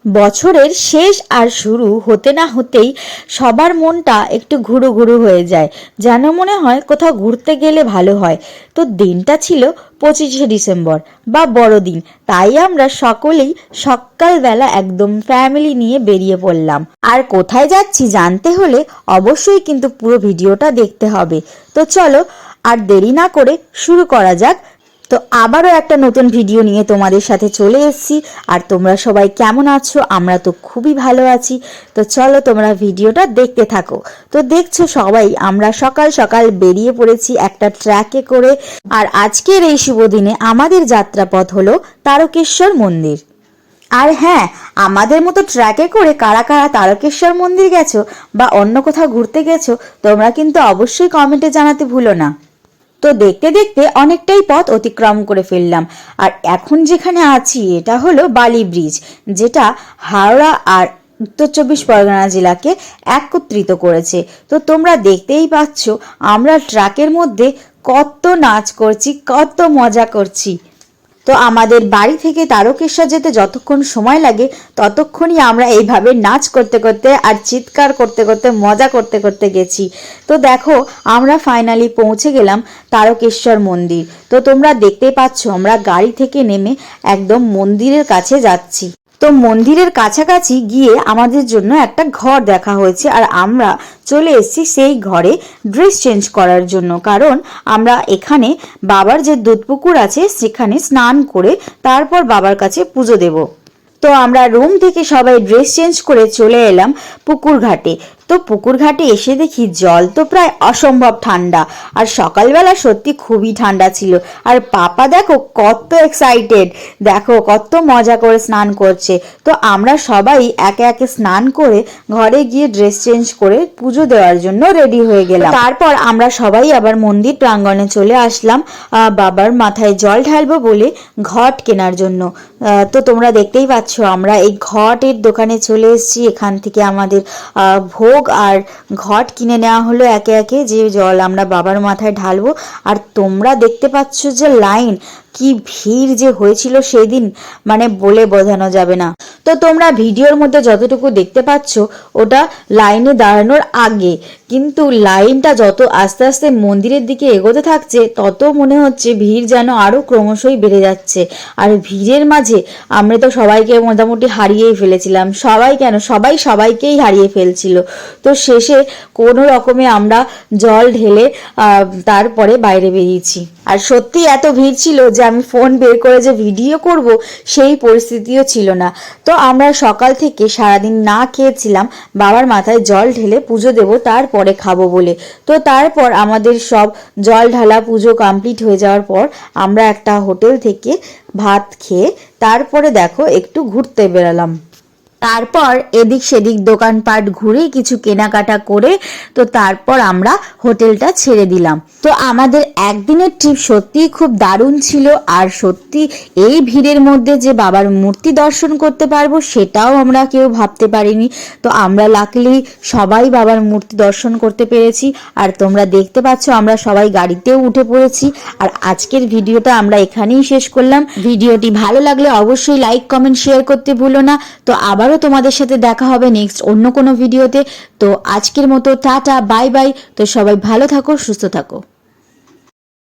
বছরের শেষ আর শুরু হতে না হতেই সবার মনটা একটু ঘুরু ঘুরু হয়ে যায়, যেন মনে হয় কোথাও ঘুরতে গেলে ভালো হয়। তো দিনটা ছিল 25শে ডিসেম্বর বা বড়দিন, তাই আমরা সকলেই সকালবেলা একদম ফ্যামিলি নিয়ে বেরিয়ে পড়লাম। আর কোথায় যাচ্ছি জানতে হলে অবশ্যই কিন্তু পুরো ভিডিওটা দেখতে হবে। তো চলো আর দেরি না করে শুরু করা যাক। তো আবারও একটা নতুন ভিডিও নিয়ে তোমাদের সাথে চলে এসেছি। আর তোমরা সবাই কেমন আছো? আমরা তো খুবই ভালো আছি। তো চলো তোমরা ভিডিওটা দেখতে থাকো। তো দেখছো সবাই আমরা সকাল সকাল বেরিয়ে পড়েছি একটা ট্র্যাকে করে। আর আজকের এই শুভ দিনে আমাদের যাত্রাপথ হলো তারকেশ্বর মন্দির। আর হ্যাঁ, আমাদের মতো ট্র্যাকে করে কারা কারা তারকেশ্বর মন্দির গেছো বা অন্য কোথাও ঘুরতে গেছো তোমরা কিন্তু অবশ্যই কমেন্টে জানাতে ভুলো না। তো দেখতে দেখতে অনেকটাই পথ অতিক্রম করে ফেললাম। আর এখন যেখানে আছি এটা হলো বালি ব্রিজ, যেটা হাওড়া আর উত্তর 24 পরগনা জেলাকে একত্রিত করেছে। তো তোমরা দেখতেই পাচ্ছ আমরা ট্রাকের মধ্যে কত নাচ করছি, কত মজা করছি। তো আমাদের বাড়ি থেকে তারকেশ্বর যেতে যতক্ষণ সময় লাগে ততক্ষণই আমরা এইভাবে নাচ করতে করতে আর চিৎকার করতে করতে মজা করতে করতে গেছি। তো দেখো আমরা ফাইনালি পৌঁছে গেলাম তারকেশ্বর মন্দির। তো তোমরা দেখতেই পাচ্ছ আমরা গাড়ি থেকে নেমে একদম মন্দিরের কাছে যাচ্ছি। তো মন্দিরের কাছাকাছি গিয়ে আমাদের জন্য একটা ঘর দেখা হয়েছে, আর আমরা চলে এসেছি সেই ঘরে ড্রেস চেঞ্জ করার জন্য। কারণ আমরা এখানে বাবার যে দুধপুকুর আছে সেখানে স্নান করে তারপর বাবার কাছে পুজো দেব। তো আমরা রুম থেকে সবাই ড্রেস চেঞ্জ করে চলে এলাম পুকুর ঘাটে। তো পুকুর ঘাটে এসে দেখি জল তো প্রায় অসম্ভব ঠান্ডা, আর সকালবেলা সত্যি খুবই ঠান্ডা ছিল। আর পাপা দেখো কত এক্সাইটেড, দেখো কত মজা করে স্নান করছে। তো আমরা সবাই একে একে স্নান করে ঘরে গিয়ে ড্রেস চেঞ্জ করে পুজো দেওয়ার জন্য রেডি হয়ে গেলাম। তারপর আমরা সবাই আবার মন্দির প্রাঙ্গণে চলে আসলাম বাবার মাথায় জল ঢালবো বলে ঘট কেনার জন্য। তো তোমরা দেখতেই পাচ্ছ আমরা এই ঘটের দোকানে চলে এসেছি। এখান থেকে আমাদের ভোগ আর ঘট কিনে নেওয়া হলো একে একে, যে জল আমরা বাবার মাথায় ঢালবো। আর তোমরা দেখতে পাচ্ছ যে লাইন, কি ভিড় যে হয়েছিল সেদিন, মানে বলে বোঝানো যাবে না। তো তোমরা ভিডিওর মধ্যে যতটুকু দেখতে পাচ্ছ ওটা লাইনে দাঁড়ানোর আগে, কিন্তু লাইনটা যত আস্তে আস্তে মন্দিরের দিকে এগোতে থাকছে তত মনে হচ্ছে ভিড় যেন আরো ক্রমশই বেড়ে যাচ্ছে। আর ভিড়ের মাঝে আমরা তো সবাইকে মোটামুটি হারিয়েই ফেলেছিলাম। সবাই কেন, সবাই সবাইকেই হারিয়ে ফেলছিল। তো শেষে কোনো রকমে আমরা জল ঢেলে তারপরে বাইরে বেরিয়েছি। আর সত্যি এত ভিড় ছিল যে আমি ফোন বের করে যে ভিডিও করব সেই পরিস্থিতিও ছিল না। তো আমরা সকাল থেকে সারাদিন না খেয়েছিলাম বাবার মাথায় জল ঢেলে পুজো দেব তারপরে খাবো বলে। তো তারপর আমাদের সব জল ঢালা পুজো কমপ্লিট হয়ে যাওয়ার পর আমরা একটা হোটেল থেকে ভাত খেয়ে তারপরে দেখো একটু ঘুরতে বেরালাম। তারপর এদিক সেদিক দোকানপাট ঘুরে কিছু কেনাকাটা করে তো তারপর আমরা হোটেলটা ছেড়ে দিলাম। তো আমাদের একদিনের ট্রিপ সত্যিই খুব দারুণ ছিল। আর সত্যি এই ভিড়ের মধ্যে যে বাবার মূর্তি দর্শন করতে পারবো সেটাও আমরা কেউ ভাবতে পারিনি। তো আমরা লাকিলি সবাই বাবার মূর্তি দর্শন করতে পেরেছি। আর তোমরা দেখতে পাচ্ছ আমরা সবাই গাড়িতেও উঠে পড়েছি। আর আজকের ভিডিওটা আমরা এখানেই শেষ করলাম। ভিডিওটি ভালো লাগলে অবশ্যই লাইক কমেন্ট শেয়ার করতে ভুলো না। তো আবারও তোমাদের সাথে দেখা হবে নেক্সট অন্য কোনো ভিডিওতে। তো আজকের মতো টাটা, বাই বাই। তো সবাই ভালো থাকো, সুস্থ থাকো।